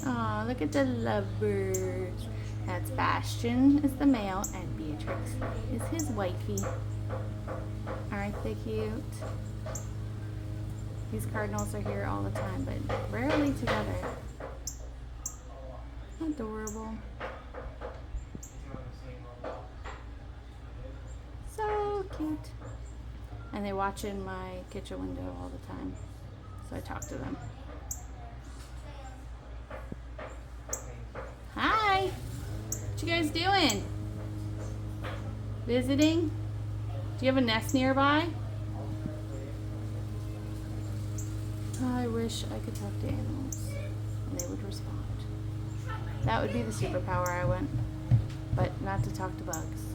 Aw, look at the lovebirds. That's Bastion is the male and Beatrix is his wifey. Aren't they cute? These cardinals are here all the time, but rarely together. Adorable. So cute. And they watch in my kitchen window all the time, so I talk to them. Hi! What you guys doing? Visiting? Do you have a nest nearby? I wish I could talk to animals and they would respond. That would be the superpower I want, but not to talk to bugs.